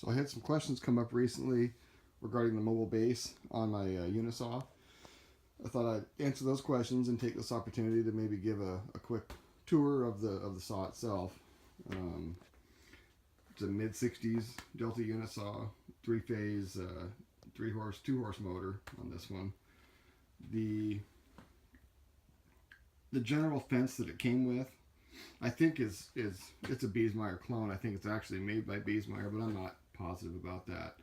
So I had some questions come up recently regarding the mobile base on my unisaw. I thought I'd answer those questions and take this opportunity to maybe give a quick tour of the saw itself. It's a mid-60s Delta unisaw, 3-phase, 3-horse, 2-horse motor on this one. The general fence that it came with, I think it's a Biesmeyer clone. I think it's actually made by Biesmeyer, but I'm not positive about that.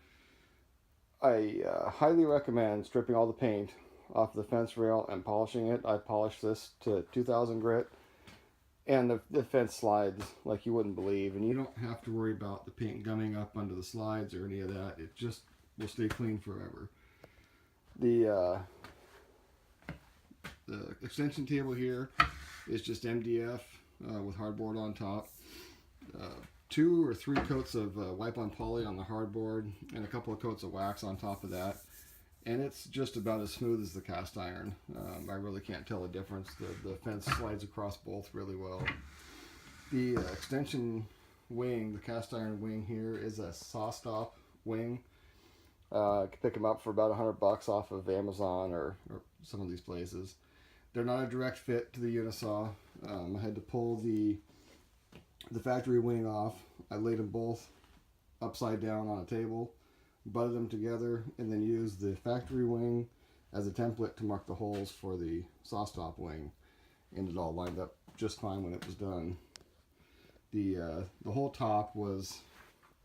I highly recommend stripping all the paint off the fence rail and polishing it. I polished this to 2000 grit, and the fence slides like you wouldn't believe, and you don't have to worry about the paint gumming up under the slides or any of that. It just will stay clean forever. The extension table here is just MDF with hardboard on top. 2 or 3 coats of wipe-on poly on the hardboard and a couple of coats of wax on top of that. And it's just about as smooth as the cast iron. I really can't tell the difference. The fence slides across both really well. The extension wing, the cast iron wing here, is a saw stop wing. You can pick them up for about $100 off of Amazon or some of these places. They're not a direct fit to the unisaw. I had to pull the factory wing off. I laid them both upside down on a table, butted them together, and then used the factory wing as a template to mark the holes for the saw stop wing. And it all lined up just fine when it was done. The whole top was,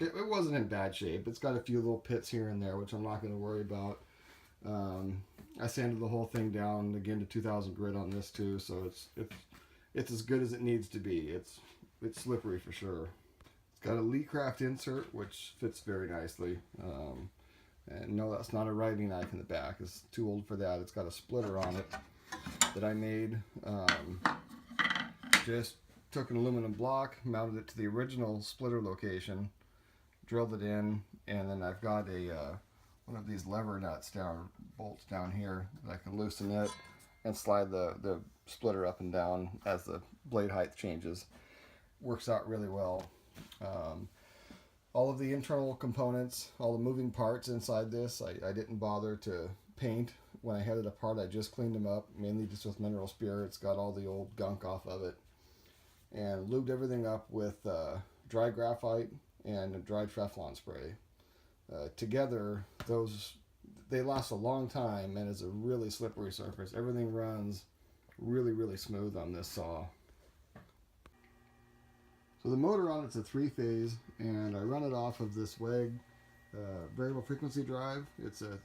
it wasn't in bad shape. It's got a few little pits here and there, which I'm not going to worry about. I sanded the whole thing down again to 2000 grit on this too, so it's as good as it needs to be. It's slippery for sure. It's got a Lee Craft insert, which fits very nicely. And no, that's not a writing knife in the back. It's too old for that. It's got a splitter on it that I made. Just took an aluminum block, mounted it to the original splitter location, drilled it in, and then I've got one of these lever nuts bolts down here that I can loosen it and slide the splitter up and down as the blade height changes. Works out really well. All of the internal components, all the moving parts inside this, I didn't bother to paint. When I had it apart, I just cleaned them up, mainly just with mineral spirits, got all the old gunk off of it, and lubed everything up with dry graphite and a dried Teflon spray. Together, they last a long time, and it's a really slippery surface. Everything runs really, really smooth on this saw. So the motor on it's a 3-phase, and I run it off of this WEG variable frequency drive. It's a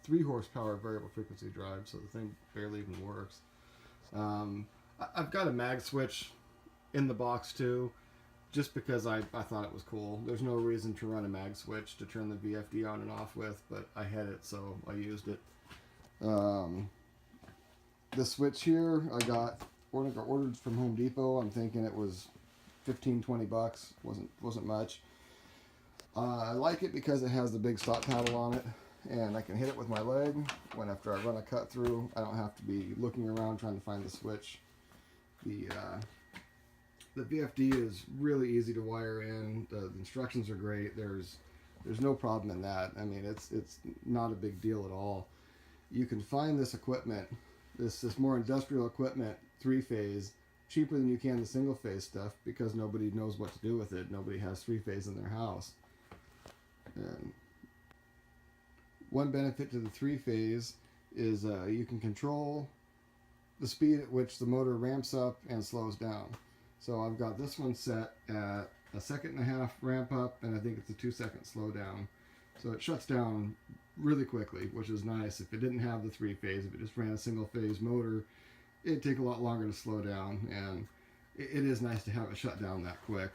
3 horsepower variable frequency drive, so the thing barely even works. I've got a mag switch in the box too, just because I thought it was cool. There's no reason to run a mag switch to turn the VFD on and off with, but I had it, so I used it. The switch here I ordered from Home Depot. I'm thinking it was $15-20. Wasn't much. I like it because it has the big stop paddle on it, and I can hit it with my leg when after I run a cut through. I don't have to be looking around trying to find the switch. The VFD is really easy to wire in. The instructions are great. There's no problem in that. I mean, it's not a big deal at all. You can find this equipment, this more industrial equipment, 3-phase, cheaper than you can the single-phase stuff, because nobody knows what to do with it. Nobody has 3-phase in their house. And one benefit to the 3-phase is you can control the speed at which the motor ramps up and slows down. So I've got this one set at a 1.5 second ramp up, and I think it's a 2-second slow down. So it shuts down really quickly, which is nice. If it didn't have the 3-phase, if it just ran a single-phase motor, it'd take a lot longer to slow down, and it is nice to have it shut down that quick.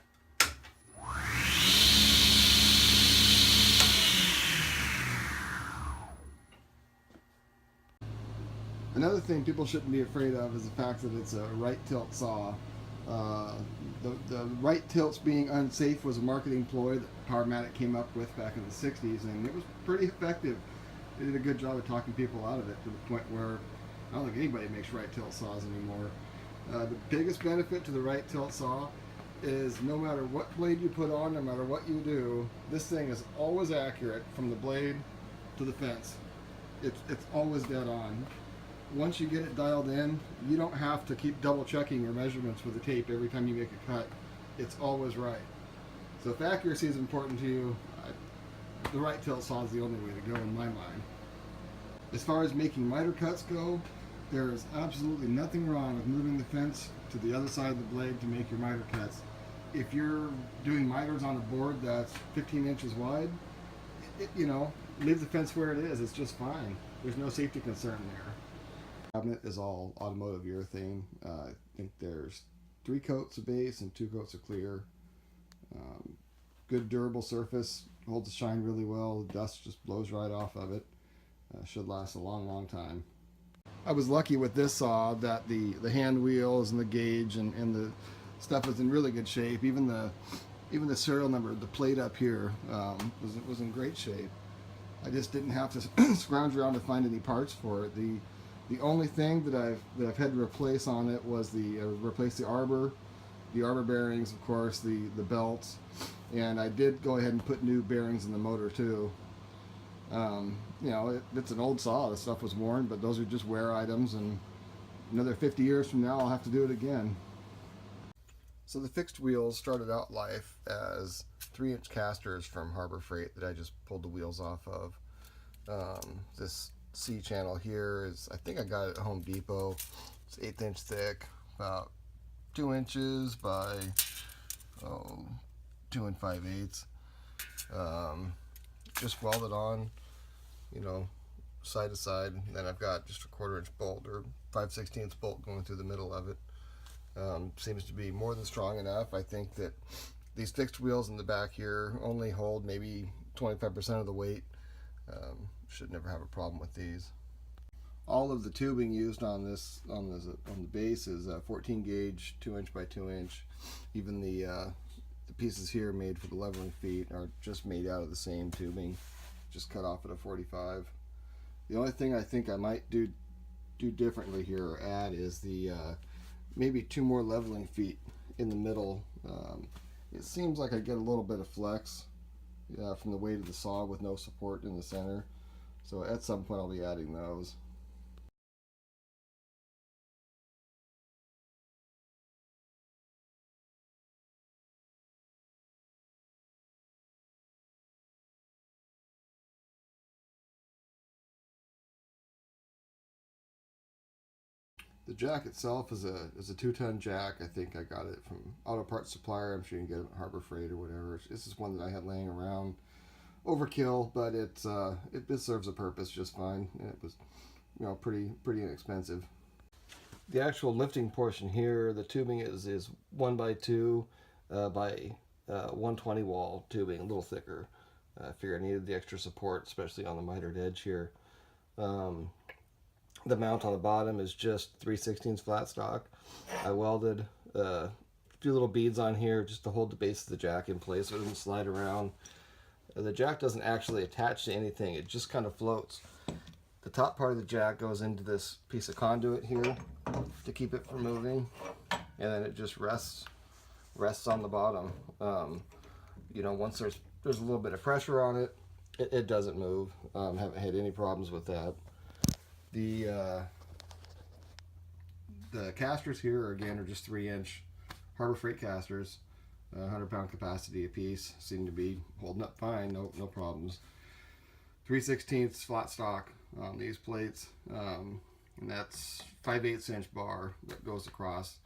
Another thing people shouldn't be afraid of is the fact that it's a right tilt saw. The right tilts being unsafe was a marketing ploy that Powermatic came up with back in the 60s, and it was pretty effective. They did a good job of talking people out of it to the point where I don't think anybody makes right tilt saws anymore. The biggest benefit to the right tilt saw is no matter what blade you put on, no matter what you do, this thing is always accurate from the blade to the fence. It's always dead on. Once you get it dialed in, you don't have to keep double checking your measurements with the tape every time you make a cut. It's always right. So if accuracy is important to you, the right tilt saw is the only way to go in my mind. As far as making miter cuts go, there is absolutely nothing wrong with moving the fence to the other side of the blade to make your miter cuts. If you're doing miters on a board that's 15 inches wide, leave the fence where it is. It's just fine. There's no safety concern there. The cabinet is all automotive urethane. I think there's 3 coats of base and 2 coats of clear. Good durable surface, holds the shine really well. The dust just blows right off of it. Should last a long time. I was lucky with this saw that the hand wheels and the gauge and the stuff was in really good shape. Even the serial number, the plate up here, was in great shape. I just didn't have to scrounge around to find any parts for it. The only thing that I've had to replace on it was replace the arbor bearings, of course, the belts, and I did go ahead and put new bearings in the motor too. It's an old saw. The stuff was worn, but those are just wear items, and another 50 years from now I'll have to do it again. So the fixed wheels started out life as 3-inch casters from Harbor Freight that I just pulled the wheels off of. This C channel here is, I think I got it at Home Depot. It's 1/8 inch thick, about 2 inches by 2 5/8. Just welded on, side to side. And then I've got just a 1/4 inch bolt or 5/16 bolt going through the middle of it. Seems to be more than strong enough. I think that these fixed wheels in the back here only hold maybe 25% of the weight. Should never have a problem with these. All of the tubing used on the base is 14 gauge, 2 inch by 2 inch. Even the pieces here made for the leveling feet are just made out of the same tubing, just cut off at a 45. The only thing I think I might do differently here or add is the maybe 2 more leveling feet in the middle. It seems like I get a little bit of flex from the weight of the saw with no support in the center. So at some point I'll be adding those. The jack itself is a 2-ton jack. I think I got it from auto parts supplier. I'm sure you can get it at Harbor Freight or whatever. This is one that I had laying around. Overkill, but it serves a purpose just fine. And it was pretty inexpensive. The actual lifting portion here, the tubing is 1x2 by 120 wall tubing, a little thicker. I figured I needed the extra support, especially on the mitered edge here. The mount on the bottom is just 3/16 flat stock. I welded a few little beads on here just to hold the base of the jack in place so it doesn't slide around. The jack doesn't actually attach to anything, it just kind of floats. The top part of the jack goes into this piece of conduit here to keep it from moving, and then it just rests on the bottom. Once there's a little bit of pressure on it, it doesn't move. Haven't had any problems with that. The casters here again are just 3-inch Harbor Freight casters, 100-pound capacity a piece. Seem to be holding up fine, no problems. 3/16 flat stock on these plates, and that's 5/8 inch bar that goes across.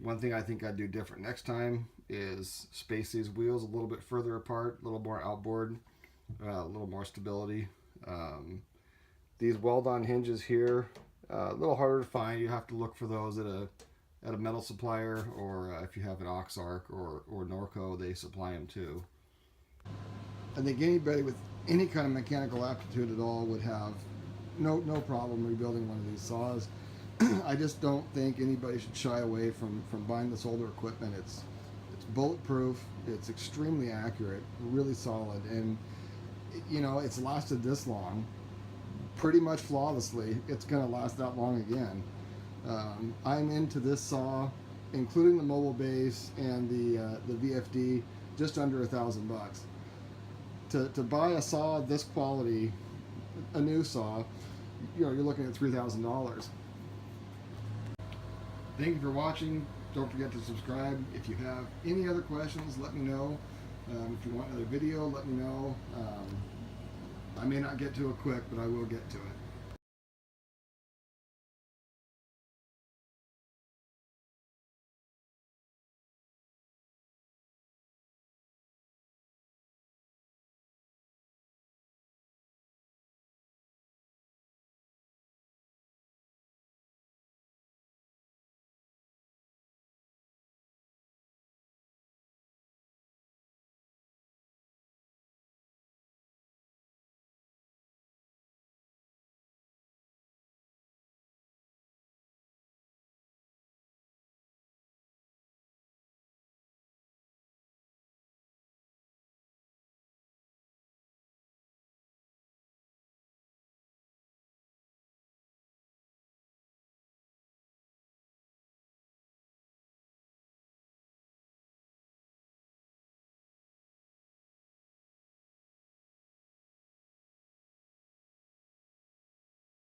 One thing I think I'd do different next time is space these wheels a little bit further apart, a little more outboard, a little more stability. These weld-on hinges here, a little harder to find. You have to look for those at a metal supplier, or if you have an Oxark or Norco, they supply them too. I think anybody with any kind of mechanical aptitude at all would have no problem rebuilding one of these saws. I just don't think anybody should shy away from buying this older equipment. It's bulletproof, it's extremely accurate, really solid, and it's lasted this long pretty much flawlessly. It's going to last that long again. I'm into this saw including the mobile base and the VFD, just under $1,000. To buy a saw this quality, a new saw, you're looking at $3,000. Thank you for watching. Don't forget to subscribe. If you have any other questions, let me know. If you want another video, let me know. I may not get to it quick, but I will get to it.